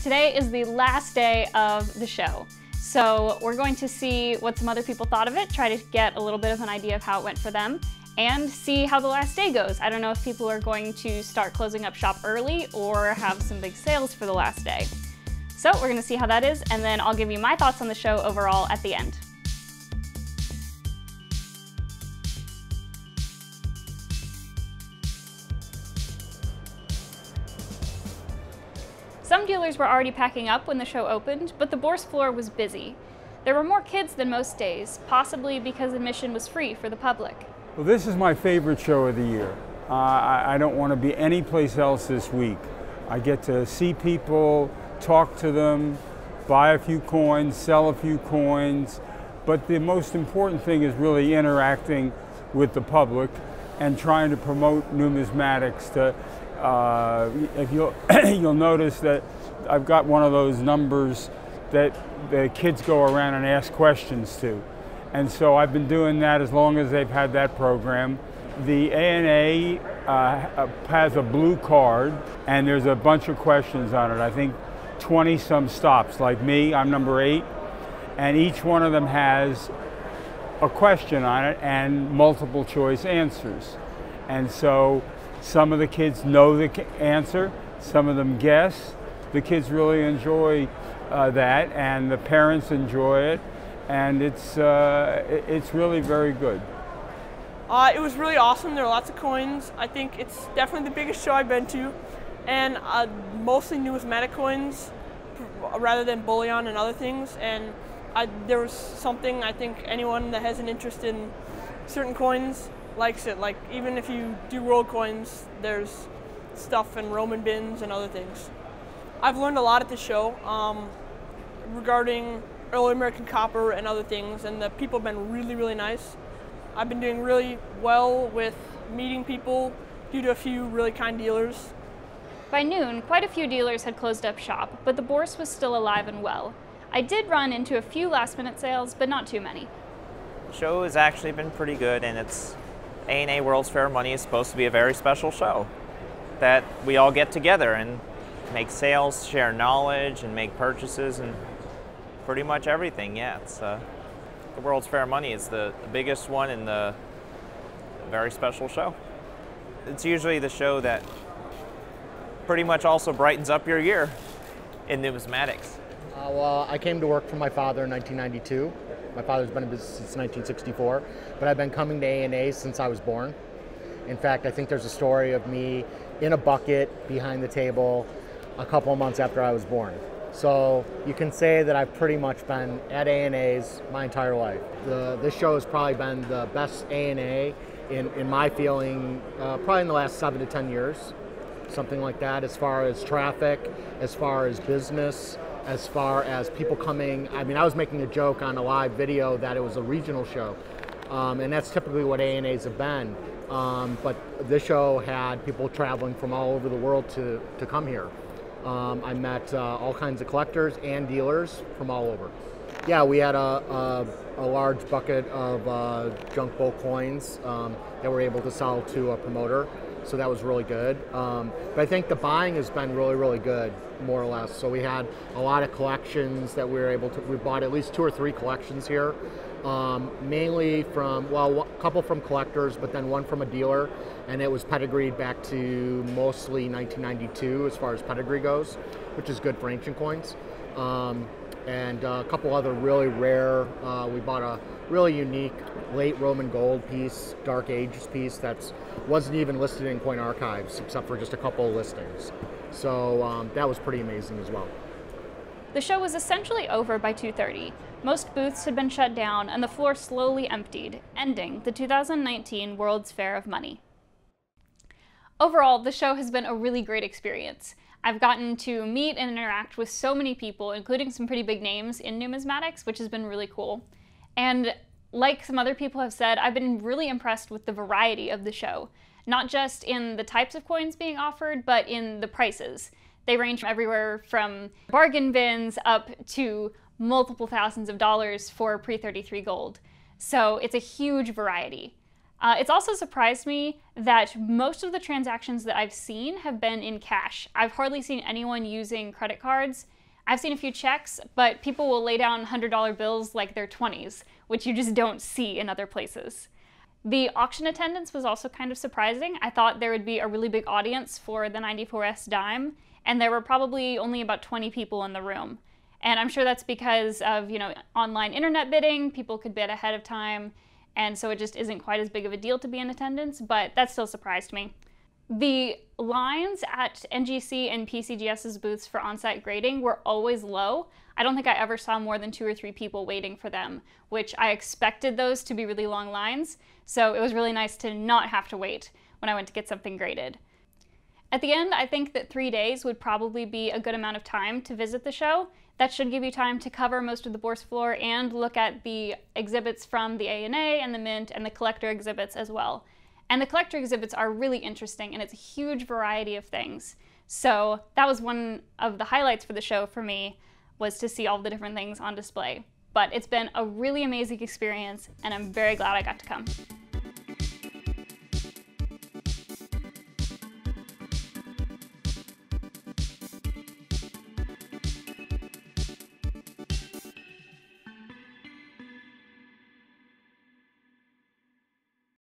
Today is the last day of the show. So we're going to see what some other people thought of it, try to get a little bit of an idea of how it went for them, and see how the last day goes. I don't know if people are going to start closing up shop early or have some big sales for the last day. So we're gonna see how that is, and then I'll give you my thoughts on the show overall at the end. Some dealers were already packing up when the show opened, but the Bourse floor was busy. There were more kids than most days, possibly because admission was free for the public. Well, this is my favorite show of the year. I don't want to be anyplace else this week. I get to see people, talk to them, buy a few coins, sell a few coins, but the most important thing is really interacting with the public and trying to promote numismatics. If you'll notice that I've got one of those numbers that the kids go around and ask questions to. And so I've been doing that as long as they've had that program. The ANA has a blue card and there's a bunch of questions on it. I think 20 some stops, like me, I'm number 8, and each one of them has a question on it and multiple choice answers. And so some of the kids know the answer, some of them guess. The kids really enjoy that, and the parents enjoy it, and it's really very good. It was really awesome. There were lots of coins. I think it's definitely the biggest show I've been to, and mostly numismatic coins rather than bullion and other things. And there was something, I think anyone that has an interest in certain coins likes it. Like, even if you do world coins, there's stuff in Roman bins and other things. I've learned a lot at this show regarding early American copper and other things, and the people have been really, really nice. I've been doing really well with meeting people due to a few really kind dealers. By noon, quite a few dealers had closed up shop, but the Bourse was still alive and well. I did run into a few last-minute sales, but not too many. The show has actually been pretty good, and it's ANA World's Fair Money is supposed to be a very special show that we all get together and make sales, share knowledge, and make purchases, and pretty much everything. Yeah, it's the World's Fair Money is the biggest one and the very special show. It's usually the show that pretty much also brightens up your year in numismatics. Well, I came to work for my father in 1992. My father's been in business since 1964, but I've been coming to ANA since I was born. In fact, I think there's a story of me in a bucket behind the table a couple of months after I was born. So you can say that I've pretty much been at ANA's my entire life. This show has probably been the best ANA in my feeling, probably in the last 7 to 10 years, something like that, as far as traffic, as far as business, as far as people coming. I mean, I was making a joke on a live video that it was a regional show, and that's typically what ANAs have been. But this show had people traveling from all over the world to come here. I met all kinds of collectors and dealers from all over. Yeah, we had a large bucket of junk bull coins that we're able to sell to a promoter, so that was really good. But I think the buying has been really, really good, more or less. So we had a lot of collections that we were able to, we bought at least 2 or 3 collections here, mainly from, well, a couple from collectors, but then one from a dealer, and it was pedigreed back to mostly 1992 as far as pedigree goes, which is good for ancient coins. And a couple other really rare, we bought a really unique late Roman gold piece, Dark Ages piece that wasn't even listed in Coin Archives except for just a couple of listings. So that was pretty amazing as well. The show was essentially over by 2:30. Most booths had been shut down and the floor slowly emptied, ending the 2019 World's Fair of Money. Overall, the show has been a really great experience. I've gotten to meet and interact with so many people, including some pretty big names in numismatics, which has been really cool. And like some other people have said, I've been really impressed with the variety of the show, not just in the types of coins being offered, but in the prices. They range everywhere from bargain bins up to multiple thousands of dollars for pre-33 gold. So it's a huge variety. It's also surprised me that most of the transactions that I've seen have been in cash. I've hardly seen anyone using credit cards. I've seen a few checks, but people will lay down $100 bills like they're 20s, which you just don't see in other places. The auction attendance was also kind of surprising. I thought there would be a really big audience for the 94S dime, and there were probably only about 20 people in the room. And I'm sure that's because of, online internet bidding. People could bid ahead of time, and so it just isn't quite as big of a deal to be in attendance, but that still surprised me. The lines at NGC and PCGS's booths for on-site grading were always low. I don't think I ever saw more than 2 or 3 people waiting for them, which I expected those to be really long lines, so it was really nice to not have to wait when I went to get something graded. At the end, I think that 3 days would probably be a good amount of time to visit the show. That should give you time to cover most of the Bourse floor and look at the exhibits from the ANA and the Mint and the collector exhibits as well. And the collector exhibits are really interesting, and it's a huge variety of things. So that was one of the highlights for the show for me, was to see all the different things on display. But it's been a really amazing experience, and I'm very glad I got to come.